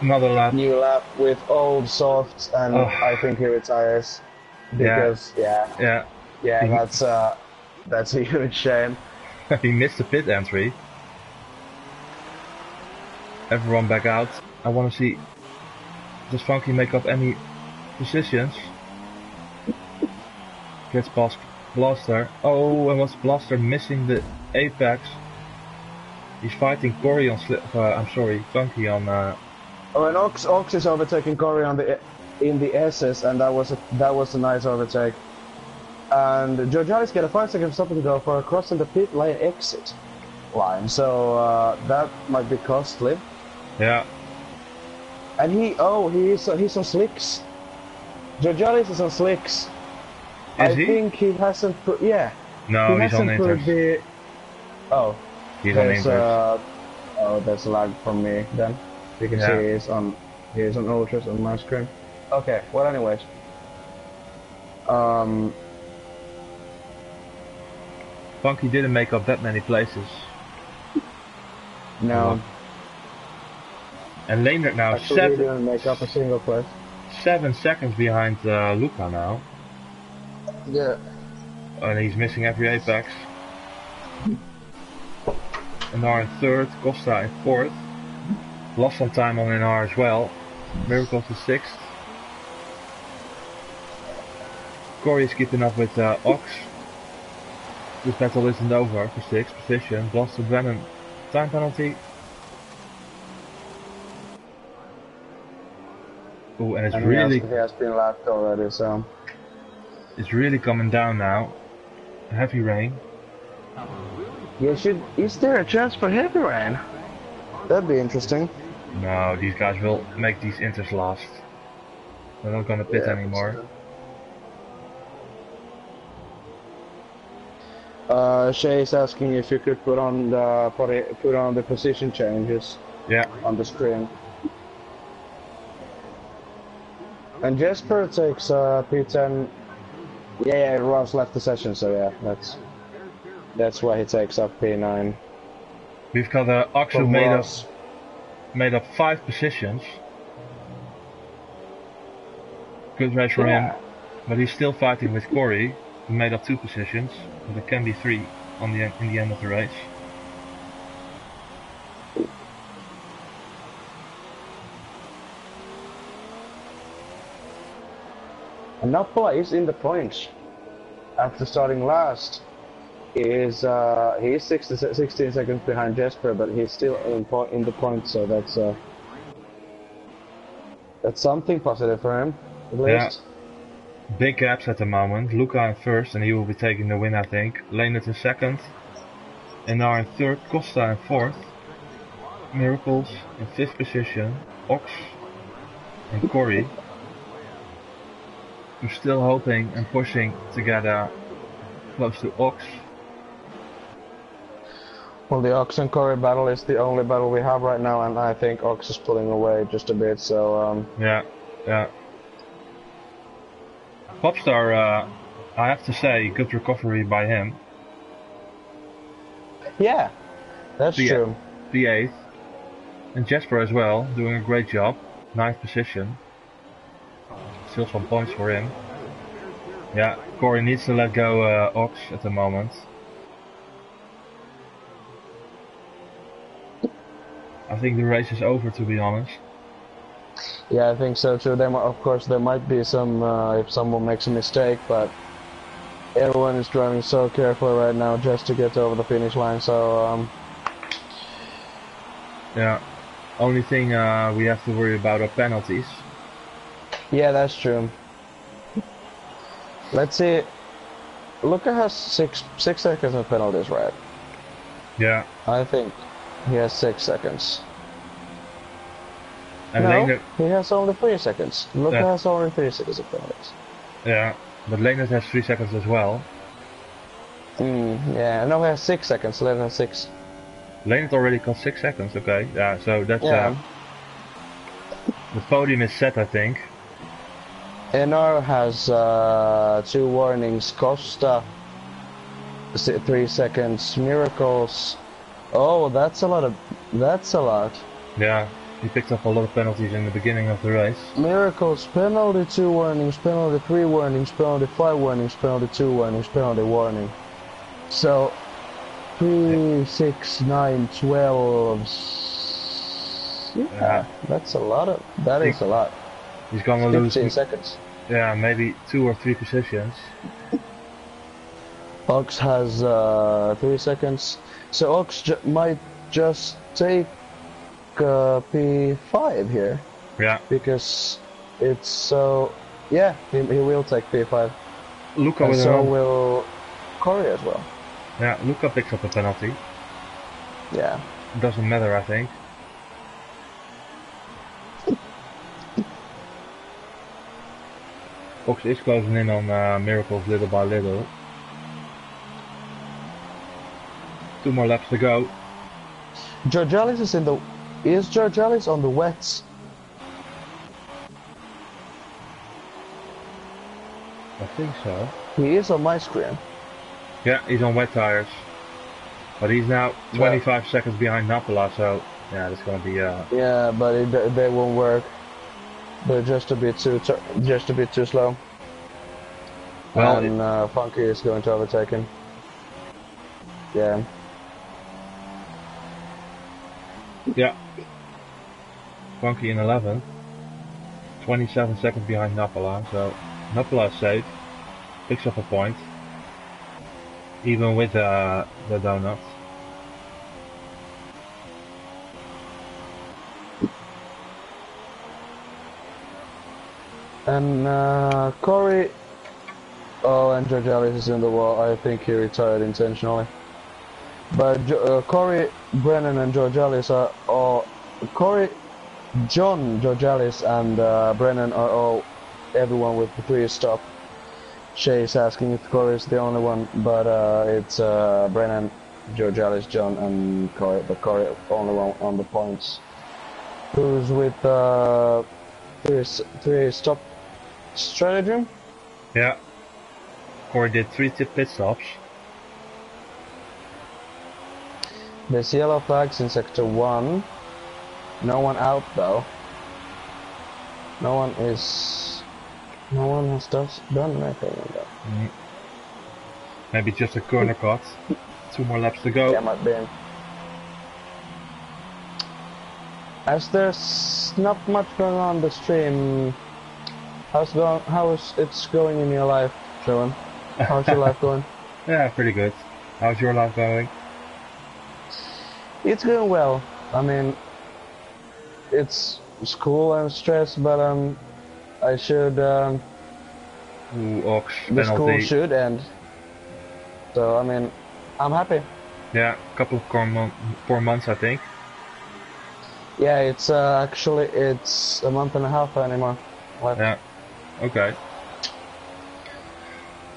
another lap. New lap with old softs, and I think he retires because that's a huge shame. He missed the pit entry. Everyone back out. I want to see, does Funky make up any positions? Gets past Blaster. Oh, and was Blaster missing the apex? He's fighting Corey on Funky on. Oh, and Ox is overtaking Corey in the SS, and that was a nice overtake. And Georgiades get a 5-second stop and go for crossing the pit lane exit line, so that might be costly. Yeah. And he's on slicks. Georgiades is on slicks. I think he hasn't put. Yeah. No, he's on inters. He's on inters. That's lag from me then, because he is on ultras on my screen. Okay. Well, anyways. Funky didn't make up that many places. No. And Leonard now he didn't make up a single place. 7 seconds behind Luca now. Yeah. And he's missing every apex. NR in third, Costa in fourth. Lost some time on NR as well. Miracles in sixth. Corey is keeping up with Ox. This battle isn't over for 6th position. Blaster Brennan time penalty. Oh, and And he has been lapped already, so... It's really coming down now. Heavy rain. Yeah, is there a chance for heavy rain? That'd be interesting. No, these guys will make these inters last. They're not gonna pit Yeah, anymore. Shay's asking if you could put on the position changes. Yeah. On the screen. And Jesper takes P10. Yeah, Ross left the session, so yeah, that's why he takes up P9. We've got a Oxo made up 5 positions. Good race for him, but he's still fighting with Corey, who made up 2 positions, but it can be 3 in the end of the race. And Napola is in the points after starting last. He's 16 seconds behind Jesper, but he's still in the points, so that's something positive for him, at least. Yeah. Big gaps at the moment. Luca in first, and he will be taking the win, I think. Leonard in second. And now in third, Costa in fourth. Miracles in fifth position. Ox and Corey. We're still hoping and pushing to get close to Ox. Well, the Ox and Corey battle is the only battle we have right now, and I think Ox is pulling away just a bit, so... Yeah. Popstar, I have to say, good recovery by him. Yeah, that's true. P8. And Jesper as well, doing a great job. 9th position. Still some points for him. Yeah, Corey needs to let go Ox at the moment. I think the race is over, to be honest. Yeah, I think so too. Of course, there might be some if someone makes a mistake, but everyone is driving so carefully right now just to get over the finish line. So yeah, only thing we have to worry about are penalties. Yeah, that's true. Let's see. Luca has six seconds of penalties, right? Yeah. I think he has 6 seconds. And no, Leonard, he has only 3 seconds. Luca has only 3 seconds of penalties. Yeah, but Leonard has 3 seconds as well. Yeah, no, he has 6 seconds. Leonard has 6. Leonard already got 6 seconds. Okay, yeah. So that's the podium is set, I think. NR has 2 warnings. Costa 3 seconds. Miracles. Oh, that's a lot. Yeah, he picked up a lot of penalties in the beginning of the race. Miracles, penalty 2 warnings, penalty 3 warnings, penalty 5 warnings, penalty 2 warnings, penalty warning. So 3, 6, 9, 12. Yeah, that's a lot of. That is a lot. He's gonna lose 15 seconds. Yeah, maybe 2 or 3 positions. Ox has 3 seconds. So Ox might just take P5 here. Yeah. Because it's so... Yeah, he will take P5. Luca and so will Corey as well. Yeah, Luca picks up a penalty. Yeah. Doesn't matter, I think. Ox is closing in on Miracles little by little. 2 more laps to go. Georgialis is in the... Is Georgialis on the wets? I think so. He is on my screen. Yeah, he's on wet tires. But he's now 25 seconds behind Napola, so yeah, that's gonna be Yeah, but they won't work. They're just a bit too slow. Well, and Funky is going to overtake him. Yeah. Yeah. Funky in 11th. 27 seconds behind Napola, so Napola is safe. Picks up a point. Even with the donut. And Corey. Oh, and Georgialis is in the wall. I think he retired intentionally. But Corey, Brennan, and Georgialis are all. Corey, John, Georgialis, and Brennan are all. Everyone with the 3-stop. Shay is asking if Corey is the only one, but it's Brennan, Georgialis, John, and Corey. But Corey only one on the points. Who's with 3-stop strategy? Yeah. Corey did 3 pit stops. There's yellow flags in sector 1. No one out though. No one has done anything in that. Maybe just a corner cut. 2 more laps to go. Yeah, might be. As there's not much going on the stream, how is it going in your life, Joan? How's your life going? Yeah, pretty good. How's your life going? It's going well. I mean, it's school and stress, but I should. Ooh, Ox The penalty. school should end. So I mean, I'm happy. Yeah, a couple of 4 months, I think. Yeah, it's actually it's a month and a half anymore left. Yeah. Okay.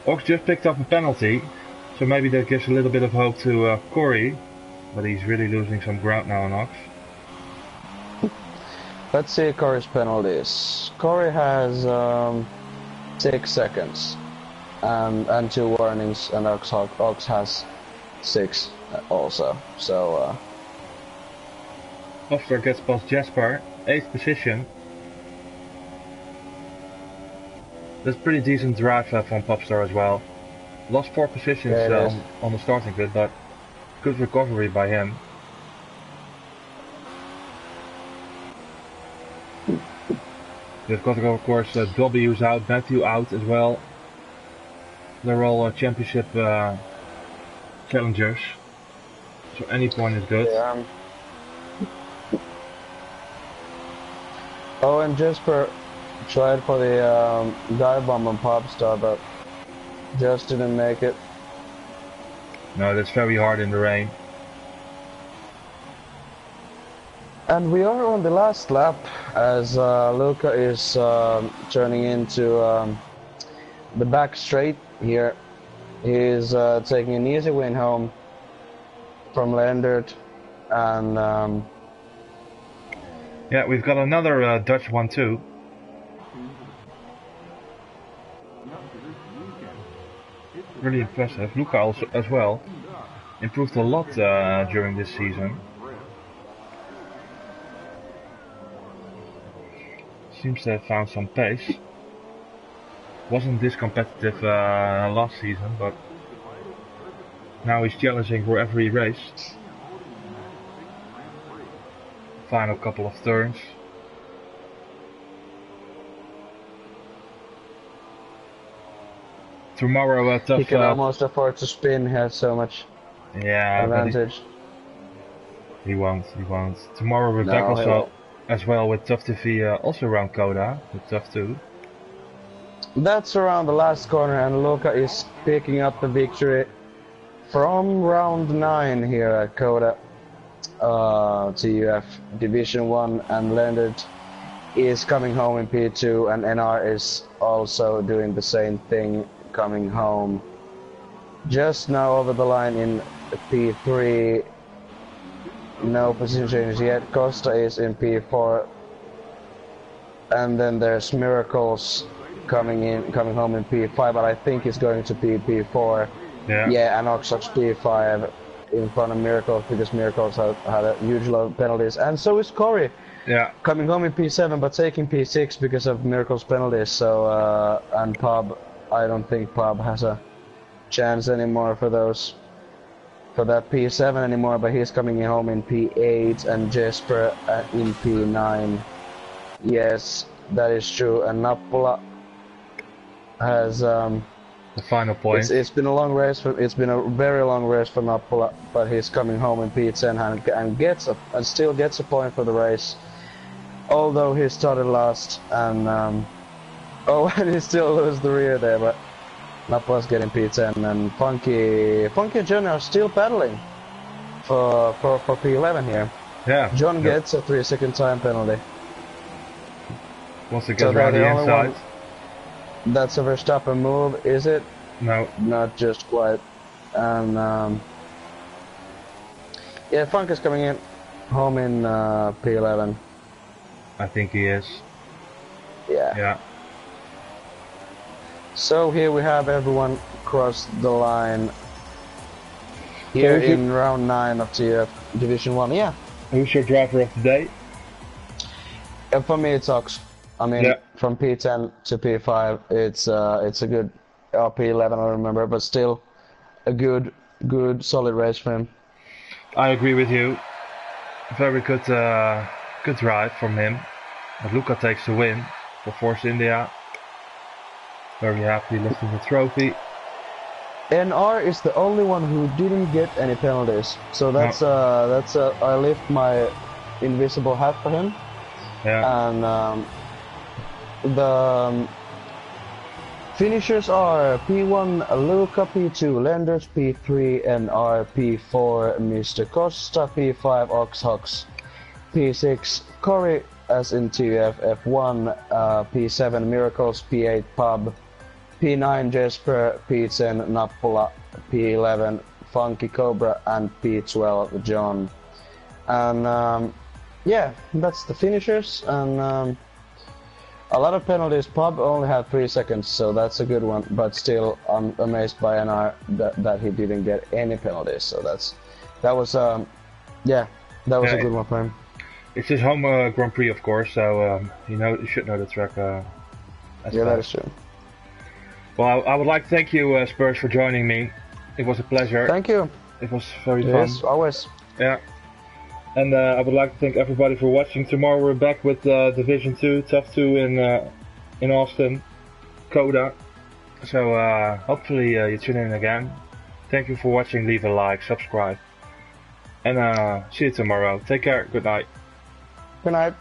Ox just picked up a penalty, so maybe that gives a little bit of hope to Corey, but he's really losing some ground now on Ox. Let's see Corey's penalties. Corey has 6 seconds and 2 warnings, and Ox has 6 also. So Hofstra gets past Jasper, 8th position. That's pretty decent drive from Popstar as well. Lost 4 positions on the starting grid, but good recovery by him. We've got, of course, Dobby's out, Matthew out as well. They're all championship challengers, so any point is good. yeah. Oh, and Jasper tried for the dive bomb on Popstar, but just didn't make it. No, that's very hard in the rain. And we are on the last lap as Luca is turning into the back straight here. He's taking an easy win home from Lendert, and yeah, we've got another Dutch one too. Really impressive. Luca also as well improved a lot during this season. Seems to have found some pace. Wasn't this competitive last season, but now he's challenging for every race. Final couple of turns. Tomorrow TUF. he can almost afford to spin. He has so much advantage. He won't. Tomorrow we're back also as well with TUF TV, also around Coda with TUF 2. That's around the last corner, and Luca is picking up the victory from round 9 here at Coda TUF Division 1, and Lendert is coming home in P2, and NR is also doing the same thing, coming home just now over the line in P3. No position changes yet. Costa is in P4, and then there's Miracles coming home in P5, but I think he's going to be P4. Yeah, and Oxox P5 in front of Miracles, because Miracles had a huge load of penalties, and so is Corey. Yeah. Coming home in P7, but taking P6 because of Miracles penalties. So and Pub, I don't think Pub has a chance anymore for that P7 anymore, but he's coming home in P8, and Jesper in P9. Yes, that is true, and Nappula has the final point. It's been a long race. It's been a very long race for Nappula, but he's coming home in P10 and still gets a point for the race, although he started last. And Oh, and he still loses the rear there, but Napa's getting P10, and Funky and John are still battling for P11 here. Yeah. John gets a 3-second time penalty. Once it gets around the inside. That's a Verstappen move, is it? No. Not just quite. And yeah, Funk is coming in home in P11. I think he is. Yeah. Yeah. So here we have everyone cross the line here in round 9 of TUF Division 1. Yeah. Who's your driver of the day? For me, it's Ox. I mean, from P10 to P5, it's a good P11. I remember, but still a good, solid race for him. I agree with you. Very good, good drive from him. But Luca takes the win for Force India. Very happy lifting the trophy. NR is the only one who didn't get any penalties, so that's I lift my invisible hat for him. Yeah. And the finishers are P1 Luca, P2 Lenders, P3 NR, P4 Mr. Costa, P5 Oxhawks, P6 Corey as in TUF F1, P7 Miracles, P8 Pub, P9 Jesper, P10 Nappula, P11 Funky Cobra, and P12 John. And yeah, that's the finishers, and a lot of penalties. Pub only had 3 seconds, so that's a good one, but still I'm amazed by NR that he didn't get any penalties, so that was a good one for him. It's his home Grand Prix, of course, so you should know the track. That is true. Well, I would like to thank you, Spurs, for joining me. It was a pleasure. Thank you. It was very fun. Yes, always. Yeah. And I would like to thank everybody for watching. Tomorrow we're back with Division 2, TUF 2 in Austin, Coda. So hopefully you tune in again. Thank you for watching. Leave a like, subscribe, and see you tomorrow. Take care. Good night. Good night.